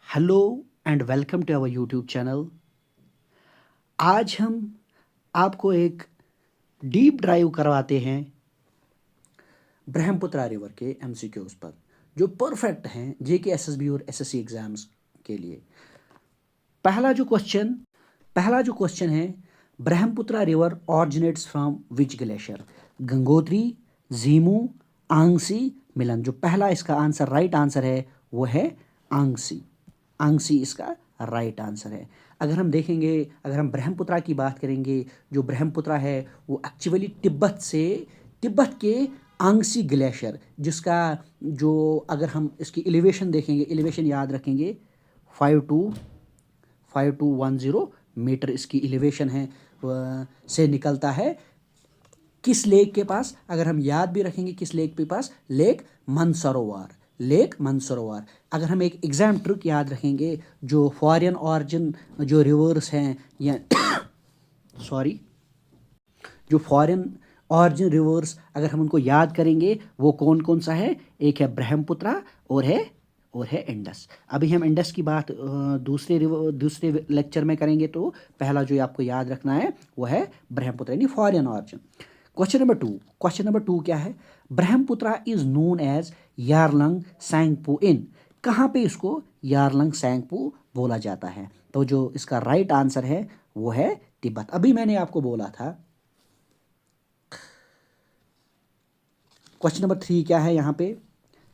Hello and welcome to our YouTube channel. आज हम आपको एक डीप ड्राइव करवाते हैं ब्रह्मपुत्रा रिवर के एमसीक्यूज पर, जो परफेक्ट हैं जेके एसएसबी और एसएससी एग्जाम्स के लिए। पहला जो क्वेश्चन पहला जो क्वेश्चन है, Brahmaputra river originates from which glacier? Gangotri, Jimu, Angsi, Milan. जो पहला इसका आंसर राइट आंसर है वो है आंगसी। आंगसी इसका राइट आंसर है। अगर हम देखेंगे, अगर हम ब्रह्मपुत्रा की बात करेंगे, जो ब्रह्मपुत्रा है वो एक्चुअली तिब्बत के आंगसी ग्लेशियर, जिसका जो अगर हम इसकी एलिवेशन देखेंगे, एलिवेशन याद रखेंगे, 5210 मीटर इसकी एलिवेशन है, से निकलता है किस लेक के पास? अगर हम याद भी रखेंगे किस लेक के पास, लेक मनसरोवर। अगर हम एक एग्जाम ट्रिक याद रखेंगे, जो फॉरेन ऑरिजिन जो रिवर्स हैं या सॉरी जो फॉरेन ऑरिजिन रिवर्स अगर हम उनको याद करेंगे, वो कौन कौन सा है? एक है ब्रह्मपुत्रा और है इंडस। अभी हम इंडस की बात दूसरे लेक्चर में करेंगे, तो पहला जो आपको याद रखना है वो है ब्रह्मपुत्र यानी foreign origin. Question number two क्या है? Brahmaputra is known as Yarlung Tsangpo in. कहाँ पे इसको यारलंग सैंगपू बोला जाता है? तो जो इसका राइट आंसर है वो है तिब्बत। अभी मैंने आपको बोला था। क्वेश्चन नंबर थ्री क्या है यहाँ पे?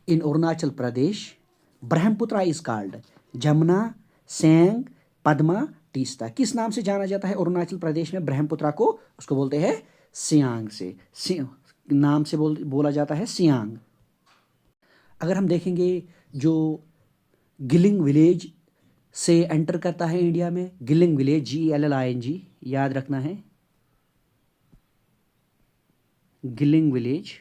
In Arunachal Pradesh Brahmaputra is called Jamuna, Siang, Padma, Teesta. किस नाम से जाना जाता है अरुणाचल प्रदेश में ब्रह्मपुत्रा को? उसको बोलते हैं सियांग से। नाम से बोला जाता है सियांग। अगर हम देखेंगे, जो गिलिंग विलेज से एंटर करता है इंडिया में, गिलिंग विलेज, GLLING, याद रखना है। गिलिंग विलेज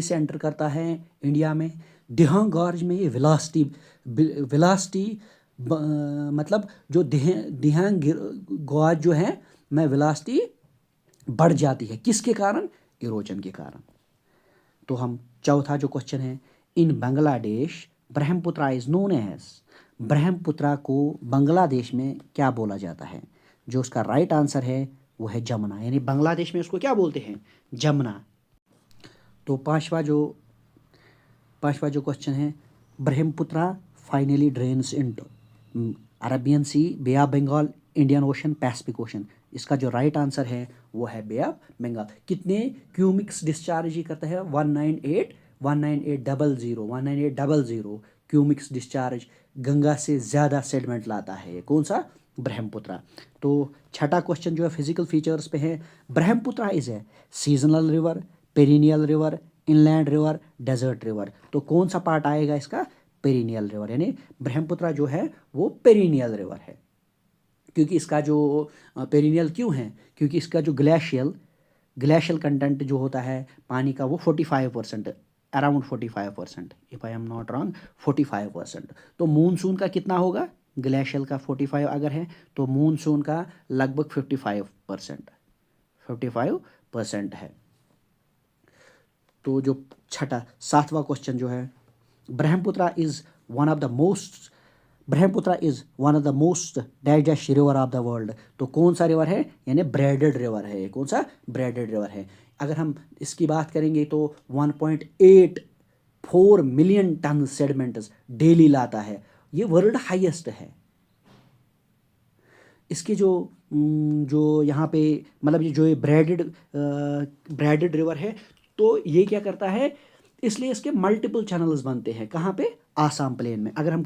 से एंटर करता है इंडिया में। दिहांग गॉर्ज में ये विलासिटी मतलब जो दिहांग गॉर्ज जो है में विलासिटी बढ़ जाती है। किसके कारण? इरोजन के कारण। तो हम चौथा जो क्वेश्चन है, in Bangladesh Brahmaputra is known as. Brahmaputra को बांग्लादेश में क्या बोला जाता है? जो उसका राइट आंसर है वो है जमुना, यानी बांग्लादेश में उसको क्या बोलते हैं? जमुना। तो पांचवा जो क्वेश्चन है, Brahmaputra finally drains into Arabian Sea, Bay of Bengal, Indian Ocean, Pacific Ocean. इसका जो राइट आंसर है वो है बे ऑफ बंगाल। कितने क्यूमिक्स डिस्चार्ज ही करता है? 198,000 क्यूमिक्स डिस्चार्ज गंगा से ज़्यादा सेडमेंट लाता है। ये कौन सा? ब्रह्मपुत्रा। तो छठा क्वेश्चन जो है फिजिकल फीचर्स पे है। ब्रह्मपुत्रा इज है seasonal river, perennial river, inland river, desert river. तो कौन सा पार्ट आएगा इसका? पेरिनियल रिवर, यानी ब्रह्मपुत्रा जो है वो पेरिनियल रिवर है। क्योंकि इसका जो पेरिनियल क्यों है? क्योंकि इसका जो ग्लेशियल कंटेंट जो होता है पानी का, वो 45%, around 45%, if I am not wrong, 45%। तो मूनसून का कितना होगा? ग्लेशियल का 45 अगर है तो मूनसून का लगभग 55% है। तो जो सातवां क्वेश्चन जो है, Brahmaputra is one of the most Brahmaputra is one of the most digest river of the world. तो कौन सा रिवर है? यानी ब्रेडेड रिवर है। कौन सा? ब्रेडेड रिवर है। अगर हम इसकी बात करेंगे तो 1.84 मिलियन टन सेडमेंट्स डेली लाता है। ये वर्ल्ड हाईएस्ट है। इसके जो यहाँ पे मतलब ये जो ये ब्रेडेड रिवर है, तो ये क्या करता है, इसलिए इसके मल्टीपल चैनल्स बनते हैं। कहाँ पे? आसाम प्लेन में। अगर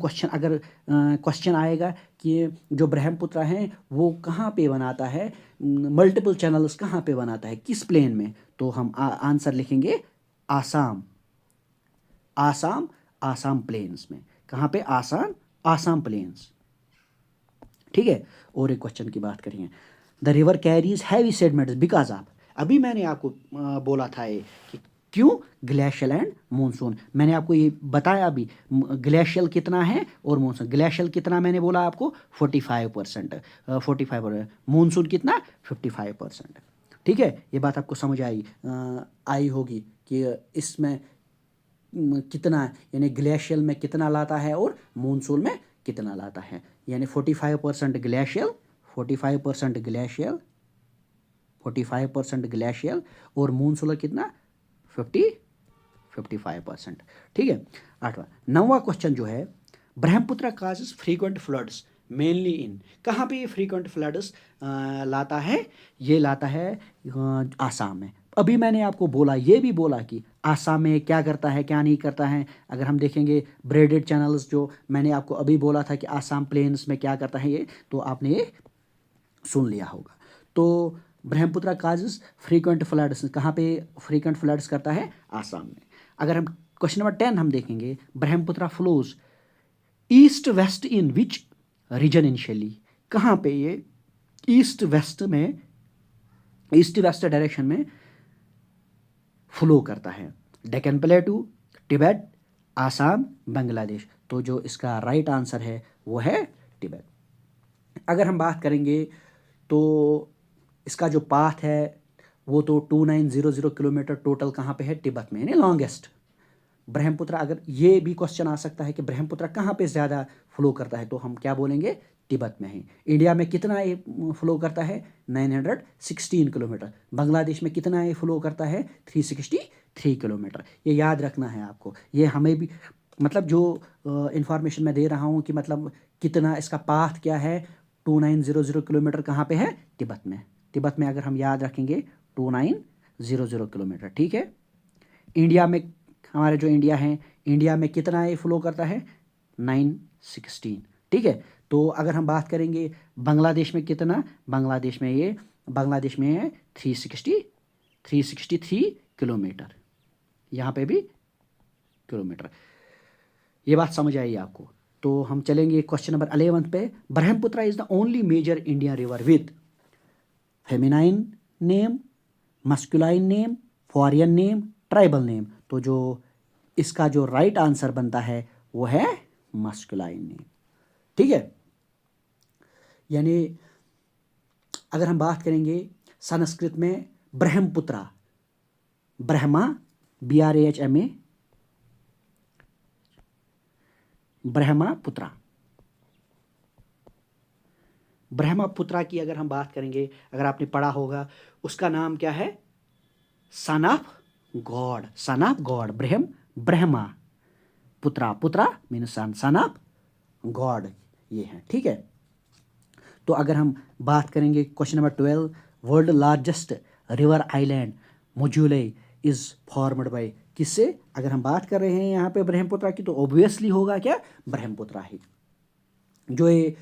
क्वेश्चन आएगा कि जो ब्रह्मपुत्र है वो कहाँ पे बनाता है, मल्टीपल चैनल्स कहाँ पे बनाता है, किस प्लेन में, तो हम आंसर लिखेंगे आसाम प्लेन्स में। कहाँ पे? आसाम प्लेन्स। ठीक है। और एक क्वेश्चन की बात करेंगे, the river carries heavy sediments because of. अभी मैंने आपको बोला था ये कि क्यों? Glacial and monsoon. मैंने आपको ये बताया अभी, ग्लेशियल कितना है और मानसून। ग्लेशियल कितना मैंने बोला आपको? 45%। मानसून कितना? 55%। ठीक है। ये बात आपको समझ आई होगी कि इसमें कितना, यानी ग्लेशियल में कितना लाता है और मूनसून में कितना लाता है। यानी 45% ग्लेशियल, 45% ग्लेशियल, 45% ग्लेशियल, और मूनसूलर कितना, 55%। ठीक है। 8वां 9वां क्वेश्चन जो है, Brahmaputra causes frequent floods mainly इन, कहाँ पे ये फ्रीक्वेंट फ्लड्स लाता है, ये लाता है आसाम में। अभी मैंने आपको बोला, ये भी बोला कि आसाम में क्या करता है क्या नहीं करता है। अगर हम देखेंगे ब्रेडेड चैनल्स, जो मैंने आपको अभी बोला था कि आसाम प्लेन्स में क्या करता है ये, तो आपने ये सुन लिया होगा। तो ब्रह्मपुत्र काजेस फ्रीक्वेंट फ्लड्स, कहाँ पे फ्रीक्वेंट फ्लड्स करता है, आसाम में। अगर हम क्वेश्चन नंबर 10 हम देखेंगे, Brahmaputra flows east west in which region initially, कहाँ पे ये ईस्ट वेस्ट में, ईस्ट वेस्ट डायरेक्शन में फ्लो करता है, डेक्कन प्लेटू, तिब्बत, आसाम, बांग्लादेश। तो जो इसका राइट आंसर है वो है तिब्बत। अगर हम बात करेंगे तो इसका जो पाथ है वो तो 2900 किलोमीटर टोटल कहाँ पे है, तिब्बत में, यानी लॉन्गेस्ट। ब्रह्मपुत्र, अगर ये भी क्वेश्चन आ सकता है कि ब्रह्मपुत्र कहाँ पे ज़्यादा फ्लो करता है, तो हम क्या बोलेंगे, तिब्बत में है। इंडिया में कितना ये फ्लो करता है, 916 किलोमीटर। बांग्लादेश में कितना ये फ्लो करता है, 363 किलोमीटर। ये याद रखना है आपको। ये हमें भी, मतलब जो इंफॉर्मेशन मैं दे रहा हूँ कि मतलब कितना इसका पाथ क्या है, 2900 किलोमीटर कहाँ पे है, तिब्बत में। तिब्बत में अगर हम याद रखेंगे 2900 किलोमीटर। ठीक है। इंडिया में, हमारे जो इंडिया है, इंडिया में कितना ये फ्लो करता है, 916। ठीक है। तो अगर हम बात करेंगे बांग्लादेश में कितना, बांग्लादेश में ये, बांग्लादेश में है 363 किलोमीटर, यहाँ पे भी किलोमीटर। ये बात समझ आई आपको। तो हम चलेंगे क्वेश्चन नंबर 11 पे। Brahmaputra is the only major Indian river with feminine name, masculine name, foreign name, tribal name. तो जो इसका जो राइट आंसर बनता है वो है मस्कुलाइन नेम। ठीक है। यानी अगर हम बात करेंगे संस्कृत में ब्रह्मपुत्र, ब्रह्मा, BRAHMA, ब्रह्मपुत्र, ब्रह्मपुत्र की अगर हम बात करेंगे, अगर आपने पढ़ा होगा, उसका नाम क्या है, son of god, son of god, Brahma, putra, putra mean son, son of god, ये है। ठीक है। तो अगर हम बात करेंगे question number 12, world largest river island Majuli is formed by, किससे, अगर हम बात कर रहे हैं यहाँ पे ब्रह्मपुत्र की, तो ऑब्वियसली होगा क्या, ब्रह्मपुत्र ही। जो ये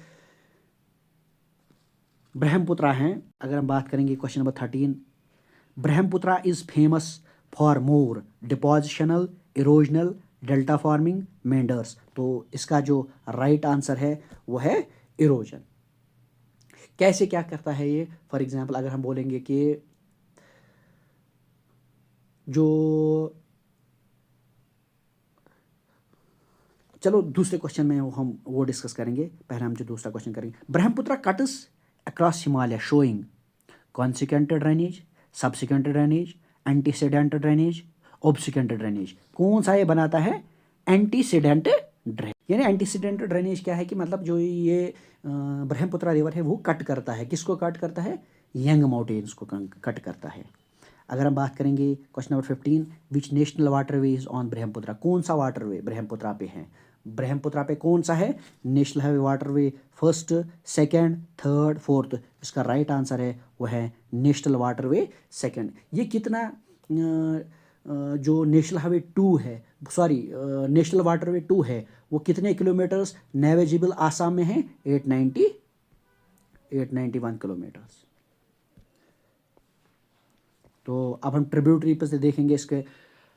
ब्रह्मपुत्र हैं, अगर हम बात करेंगे question number 13, Brahmaputra is famous for more depositional, erosional, delta forming, meanders. तो इसका जो राइट आंसर है वो है इरोजन। कैसे क्या करता है ये, फॉर एग्जांपल अगर हम बोलेंगे कि जो, चलो दूसरे क्वेश्चन में हम वो डिस्कस करेंगे, पहले हम जो दूसरा क्वेश्चन करेंगे। Brahmaputra cuts across Himalaya showing consequent drainage, subsequent drainage, antecedent drainage, obsequent drainage. कौन सा ये बनाता है, एंटीसीडेंट ड्रेनेज। यानी एंटीसीडेंट ड्रेनेज क्या है कि मतलब जो ये ब्रह्मपुत्र रिवर है वो कट करता है, किसको कट करता है, यंग माउंटेन्स को कट करता है। अगर हम बात करेंगे question number 15, which national waterway is on Brahmaputra, कौन सा वाटरवे ब्रह्मपुत्र पे है, ब्रह्मपुत्र पे कौन सा है, national highway waterway, first, second, third, fourth. इसका राइट आंसर है वो है नेशनल वाटरवे सेकंड। ये कितना जो नेशनल हाईवे 2 है, सॉरी नेशनल वाटरवे 2 है, वो कितने किलोमीटर्स नेविजेबल आसाम में है, 891 किलोमीटर्स। तो अब हम ट्रिब्यूटरी पर से देखेंगे, इसके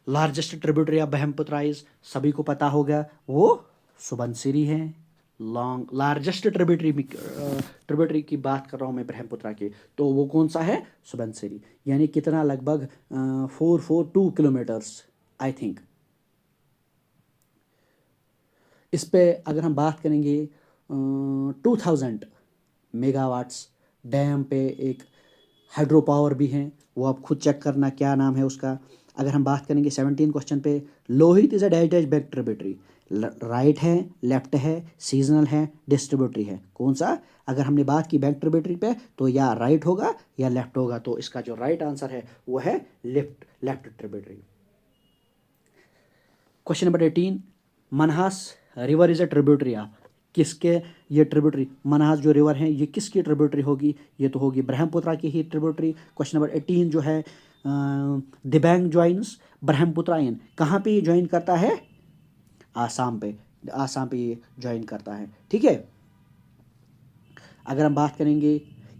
largest tributary of Brahmaputra is, सभी को पता होगा, वो सुबनसिरी है। लार्जेस्ट ट्रिब्यूटरी की बात कर रहा हूँ मैं ब्रह्मपुत्र की, तो वो कौन सा है, सुबनसिरी। यानी कितना, लगभग 442 किलोमीटर्स आई थिंक। इस पे अगर हम बात करेंगे 2000 मेगावाट्स डैम पे एक हाइड्रो पावर भी है, वो आप खुद चेक करना क्या नाम है उसका। अगर हम बात करेंगे 17 क्वेश्चन पे, Lohit is a dash dash back tributary, right है, लेफ्ट है, सीजनल है, डिस्ट्रीब्यूटरी है, कौन सा? अगर हमने बात की बैक ट्रिब्यूटरी पे तो या राइट होगा या लेफ्ट होगा, तो इसका जो राइट आंसर है वो है left tributary. Question number 18, Manhas river is a tributary of, किसके ये ट्रिब्यूटरी, मनहास जो रिवर है ये किसकी ट्रिब्यूटरी होगी? ये तो होगी ब्रह्मपुत्रा की ही ट्रिब्यूटरी। क्वेश्चन नंबर 18 जो है, दिबांग ज्वाइंस ब्रह्मपुत्रा इन, कहाँ पे ये ज्वाइन करता है? आसाम पे, आसाम पे ये ज्वाइन करता है, ठीक है। अगर हम बात करेंगे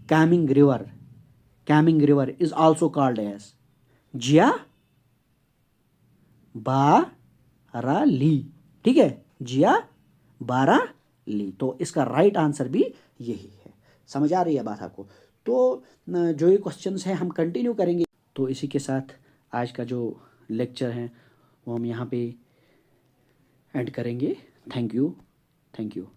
Kameng river is also called as Jia Bharali, ठीक है, जिया बाराली, तो इसका राइट आंसर भी यही है। समझ आ रही है बात आपको? तो जो ये क्वेश्चंस हैं हम कंटिन्यू करेंगे। तो इसी के साथ आज का जो लेक्चर है वो हम यहाँ पे एंड करेंगे। Thank you.